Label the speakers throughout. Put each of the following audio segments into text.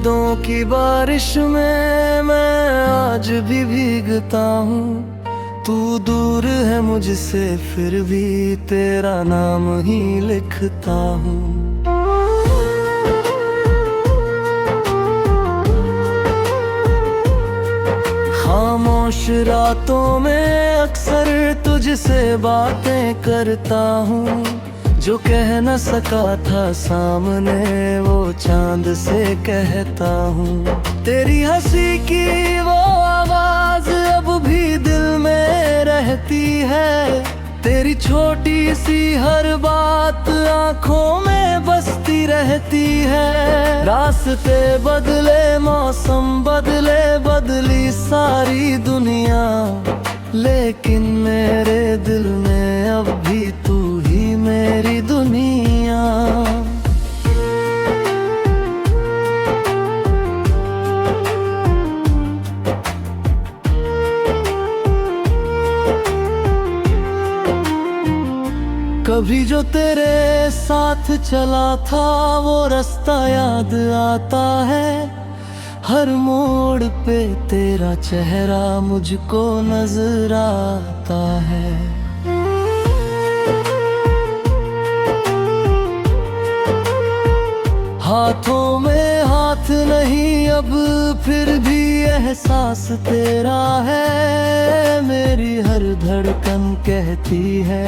Speaker 1: यादों की बारिश में मैं आज भी भीगता हूँ। तू दूर है मुझसे फिर भी तेरा नाम ही लिखता हूँ। खामोश रातों में अक्सर तुझसे बातें करता हूँ। जो कह न सका था सामने वो चांद से कहता हूँ। तेरी हंसी की वो आवाज अब भी दिल में रहती है। तेरी छोटी सी हर बात आंखों में बसती रहती है। रास्ते बदले, मौसम बदले, बदली सारी दुनिया, लेकिन मेरे दिल में अब भी तू ही मेरी दुनिया। कभी जो तेरे साथ चला था वो रास्ता याद आता है। हर मोड़ पे तेरा चेहरा मुझको नजर आता है। हाथों में हाथ नहीं अब फिर भी एहसास तेरा है। मेरी हर धड़कन कहती है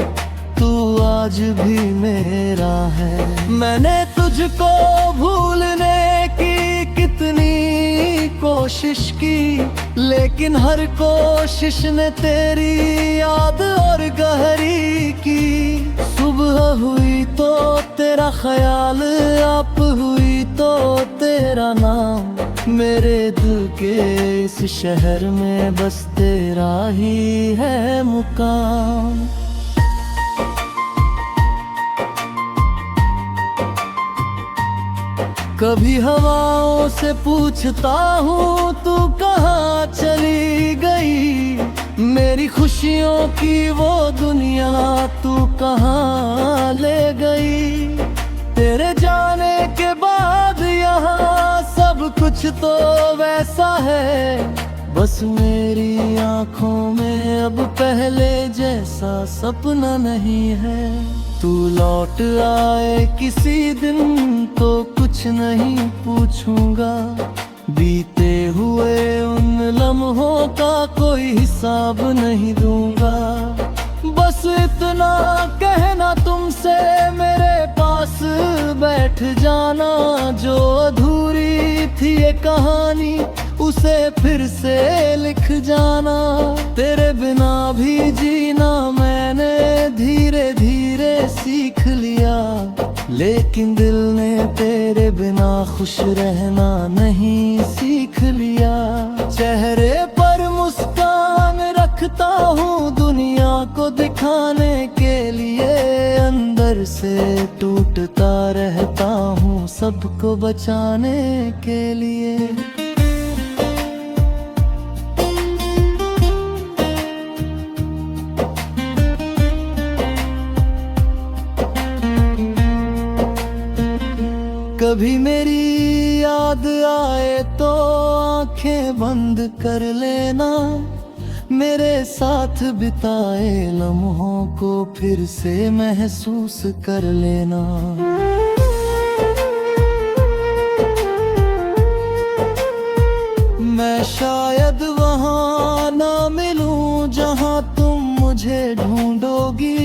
Speaker 1: तू आज भी मेरा है। मैंने तुझको भूलने की कितनी कोशिश की, लेकिन हर कोशिश ने तेरी याद और गहरी की। सुबह हुई तो तेरा ख्याल, आप हुई तो तेरा नाम। मेरे दिल के इस शहर में बस तेरा ही है मुकाम। कभी हवाओं से पूछता हूँ तू कहाँ चली गई। मेरी खुशियों की वो दुनिया तू कहाँ ले गई। तेरे जाने के बाद यहाँ सब कुछ तो वैसा है। बस मेरी आँखों में अब पहले जैसा सपना नहीं है। तू लौट आए किसी दिन तो कुछ नहीं पूछूंगा। बीते हुए उन लम्हों का कोई हिसाब नहीं दूंगा। बस इतना कहना तुमसे मेरे पास बैठ जाना। जो अधूरी थी ये कहानी उसे फिर से लिख जाना। तेरे बिना भी जीना मैंने धीरे धीरे सीख लिया, लेकिन दिल ने तेरे बिना खुश रहना नहीं सीख लिया। चेहरे पर मुस्कान रखता हूँ दुनिया को दिखाने के लिए। अंदर से टूटता रहता हूँ सबको बचाने के लिए। कभी मेरी याद आए तो आंखें बंद कर लेना। मेरे साथ बिताए लम्हों को फिर से महसूस कर लेना। मैं शायद वहाँ ना मिलूं जहाँ तुम मुझे ढूंढोगी,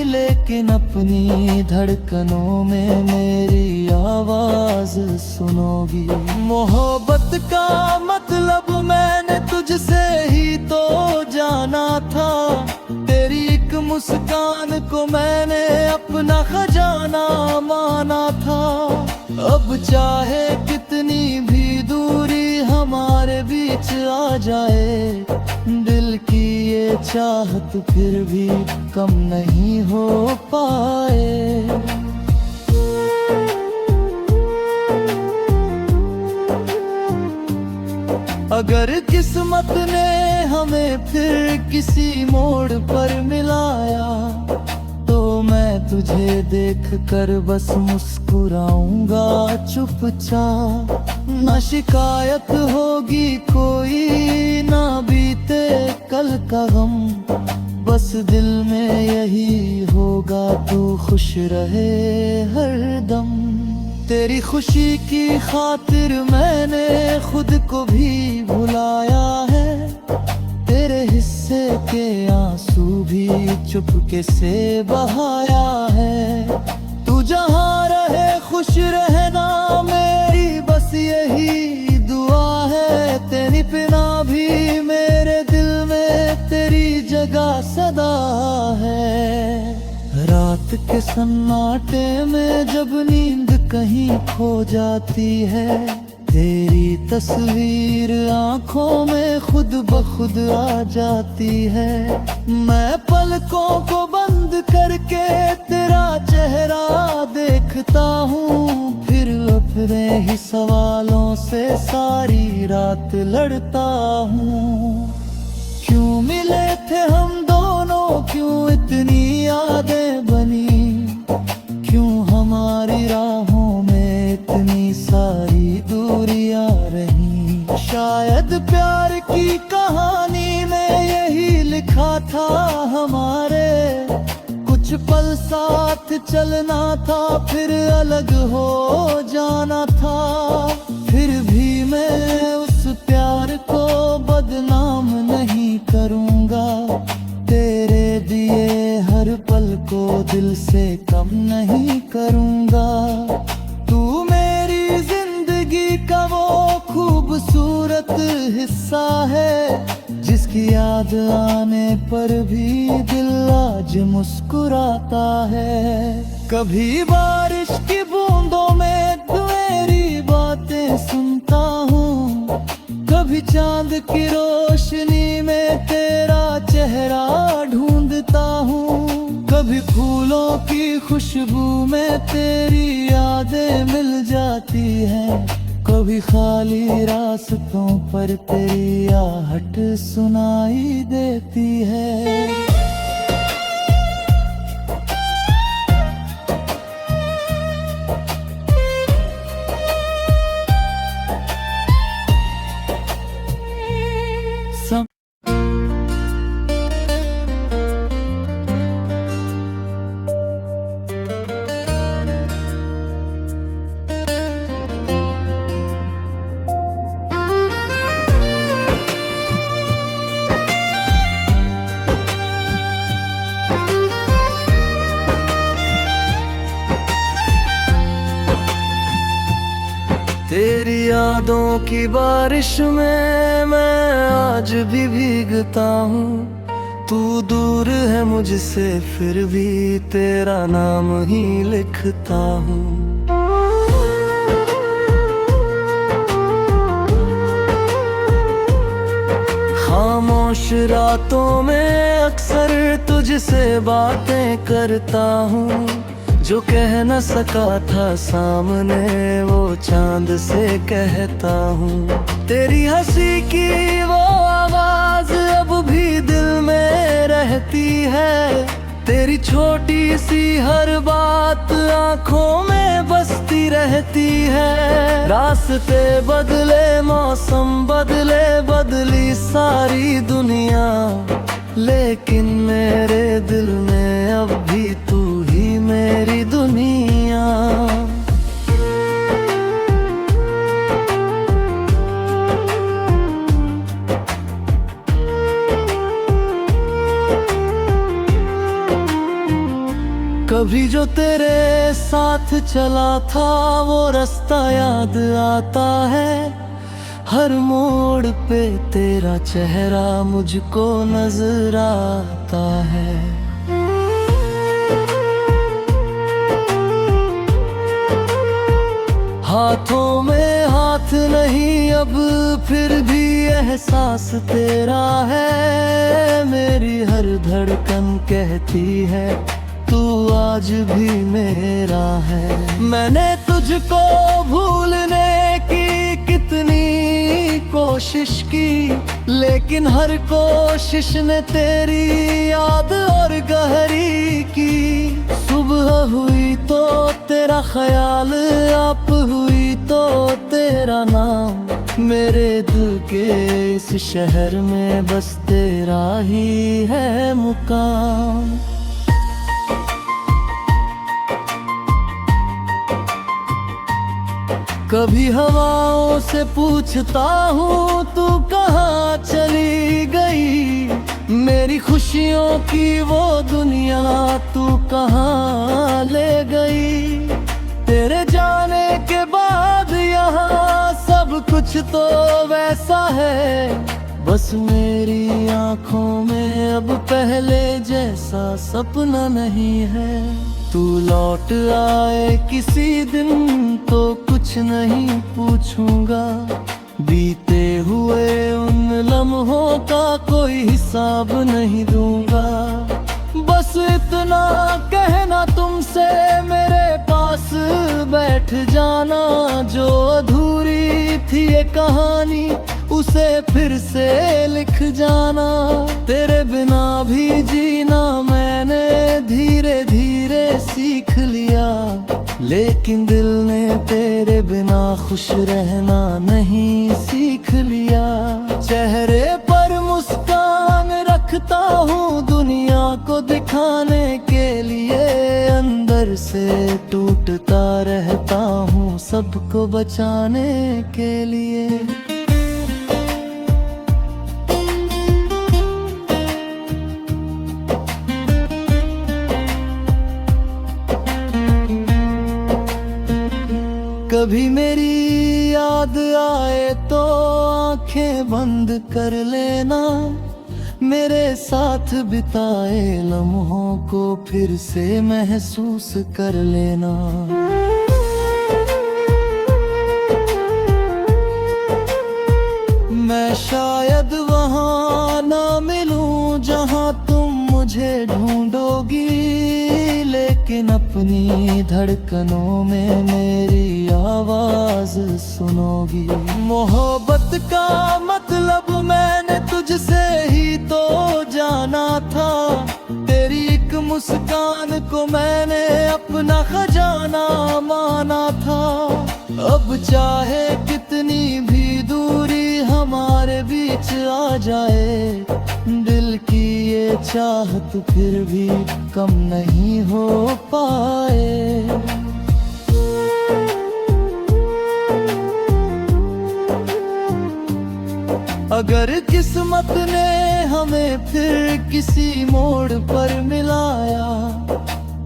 Speaker 1: लेकिन अपनी धड़कनों में मेरी आवाज सुनोगी। मोहब्बत का मतलब मैंने तुझसे ही तो जाना था। तेरी एक मुस्कान को मैंने अपना खजाना माना था। अब चाहे कितनी भी दूरी हमारे बीच आ जाए, दिल की ये चाहत फिर भी कम नहीं हो पाए। अगर किस्मत ने हमें फिर किसी मोड़ पर मिलाया, तो मैं तुझे देख कर बस मुस्कुराऊंगा चुपचाप। ना शिकायत होगी कोई, ना बीते कल का गम। बस दिल में यही होगा, तू खुश रहे हर दम। तेरी खुशी की खातिर मैंने खुद को भी भुलाया है। तेरे हिस्से के आंसू भी चुपके से बहाया है। तू जहाँ रहे खुश रहना, मेरी बस यही दुआ है। तेरी बिना भी मेरे दिल में तेरी जगह सदा है। रात के सन्नाटे में जब नींद कहीं खो जाती है, तेरी तस्वीर आंखों में खुद ब खुद आ जाती है। मैं पलकों को बंद करके तेरा चेहरा देखता हूँ, फिर अपने ही सवालों से सारी रात लड़ता हूँ। क्यों मिले थे हम दोनों, क्यों इतनी यादें बनी, क्यों हमारी राहों में इतनी सारी दूरियां रही। शायद प्यार की कहानी में यही लिखा था हमारे। कुछ पल साथ चलना था, फिर अलग हो जाना था। फिर भी मैं उस प्यार को बदनाम नहीं करूँगा। तेरे दिए हर पल को दिल से कम नहीं करूँगा। तू मेरी जिंदगी का वो खूबसूरत हिस्सा है, जिसकी याद आने पर भी दिल आज मुस्कुराता है। कभी बारिश की बूंदों में तेरी बातें सुनता हूँ, कभी चांद की रोशनी में तेरा चेहरा ढूंढता हूँ। कभी फूलों की खुशबू में तेरी यादें मिल जाती हैं, कभी खाली रास्तों पर तेरी आहट सुनाई देती है। तेरी यादों की बारिश में मैं आज भी भीगता हूँ। तू दूर है मुझसे फिर भी तेरा नाम ही लिखता हूँ। खामोश रातों में अक्सर तुझसे बातें करता हूँ, जो कह न सका था सामने वो चांद से कहता हूँ। तेरी हंसी की वो आवाज अब भी दिल में रहती है। तेरी छोटी सी हर बात आंखों में बसती रहती है। रास्ते बदले, मौसम बदले, बदली सारी दुनिया, लेकिन मेरे दिल में अब भी तू ही मेरी दुनिया। कभी जो तेरे साथ चला था वो रास्ता याद आता है। हर मोड़ पे तेरा चेहरा मुझको नजर आता है। हाथों में हाथ नहीं अब फिर भी एहसास तेरा है। मेरी हर धड़कन कहती है तू आज भी मेरा है। मैंने तुझको भूलने की कितनी कोशिश की, लेकिन हर कोशिश ने तेरी याद और गहरी की। सुबह हुई तो तेरा ख्याल, आप हुई तो तेरा नाम, मेरे दिल के इस शहर में बस तेरा ही है मुकाम। कभी हवाओं से पूछता हूँ तू कहाँ चली गई, मेरी खुशियों की वो दुनिया तू कहाँ ले गई। तेरे जाने के बाद यहाँ सब कुछ तो वैसा है, बस मेरी आंखों में अब पहले जैसा सपना नहीं है। तू लौट आए किसी दिन तो कुछ नहीं पूछूंगा, बीते हुए उन लम्हों का कोई हिसाब नहीं दूंगा। बस इतना कहना तुमसे मेरे पास बैठ जाना, जो अधूरी थी ये कहानी उसे फिर से लिख जाना। तेरे बिना भी जीना मैंने धीरे धीरे सीख लिया, लेकिन दिल ने तेरे बिना खुश रहना नहीं सीख लिया। चेहरे पर मुस्कान रखता हूँ दुनिया को दिखाने के लिए, अंदर से टूटता रहता हूँ सबको बचाने के लिए। कभी मेरी याद आए तो आंखें बंद कर लेना, मेरे साथ बिताए लम्हों को फिर से महसूस कर लेना। मैं शायद वहाँ ना मिलूं जहाँ तुम मुझे ढूंढोगी, लेकिन अपनी धड़कनों में मेरी आवाज सुनोगी। मोहब्बत का मतलब मैंने तुझसे ही तो जाना था, तेरी एक मुस्कान को मैंने अपना खजाना माना था। अब चाहे कितनी भी दूरी हमारे बीच आ जाए, दिल की ये चाहत फिर भी कम नहीं हो पाए। अगर किस्मत ने हमें फिर किसी मोड़ पर मिलाया,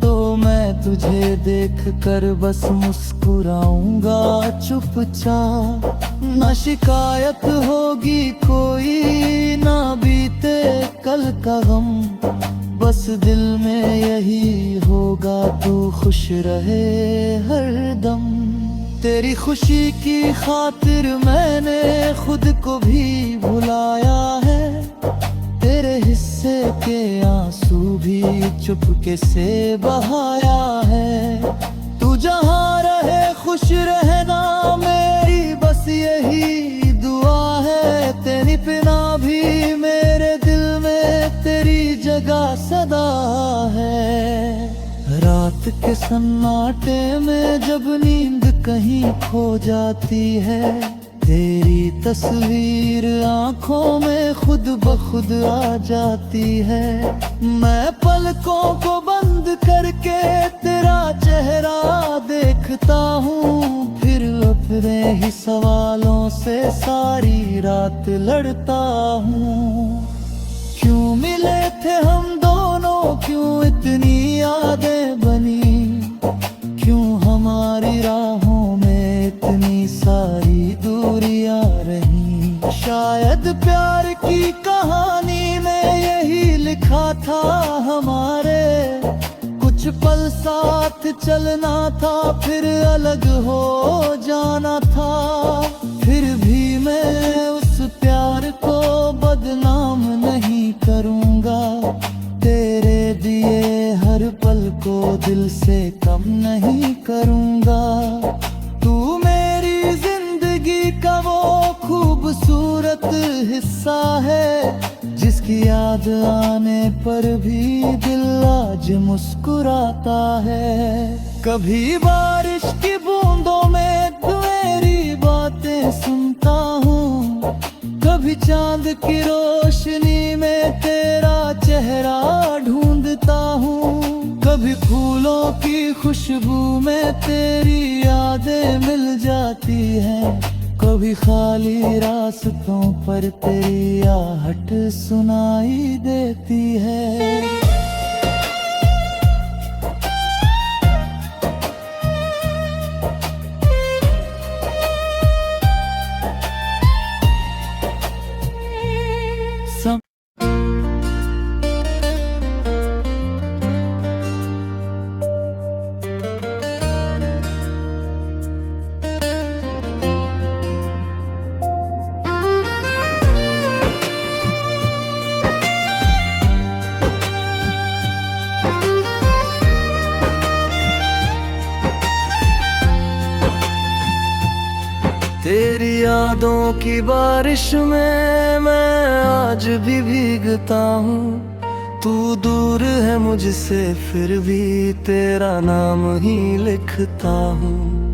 Speaker 1: तो मैं तुझे देख कर बस मुस्कुराऊंगा चुपचाप। ना शिकायत होगी कोई, ना बीते कल का गम, बस दिल में यही होगा तू खुश रहे हरदम। तेरी खुशी की खातिर मैंने खुद को भी भुलाया है, तेरे हिस्से के आंसू भी चुपके से बहाया है। तू जहाँ रहे खुश रहना मेरी बस यही दुआ है, तेरी बिना भी मेरे दिल में तेरी जगह सदा है। रात के सन्नाटे में जब नींद कहीं खो जाती है, तेरी तस्वीर आंखों में खुद ब खुद आ जाती है। मैं पलकों को बंद करके तेरा चेहरा देखता हूँ, फिर अपने ही सवालों से सारी रात लड़ता हूँ। क्यों मिले थे हम दोनों, क्यों इतनी यादें बनी, क्यों हमारी राहों में इतनी सारी दूरियां रही। शायद प्यार की कहानी में यही लिखा था हमारे, कुछ पल साथ चलना था फिर अलग हो जाना था। फिर भी मैं उस प्यार को बदनाम नहीं करूँगा, तेरे दिए हर पल को दिल से कम नहीं करूँगा। तू मेरी जिंदगी का वो खूबसूरत हिस्सा है, जिसकी याद आने पर भी दिल आज मुस्कुराता है। कभी बारिश की बूंदों में मेरी में सुनता हूँ। कभी चांद की रोशनी में तेरा चेहरा ढूंढता हूँ, कभी फूलों की खुशबू में तेरी यादें मिल जाती हैं, कभी खाली रास्तों पर तेरी आहट सुनाई देती है। तेरी यादों की बारिश में मैं आज भी भीगता हूँ। तू दूर है मुझसे फिर भी तेरा नाम ही लिखता हूँ।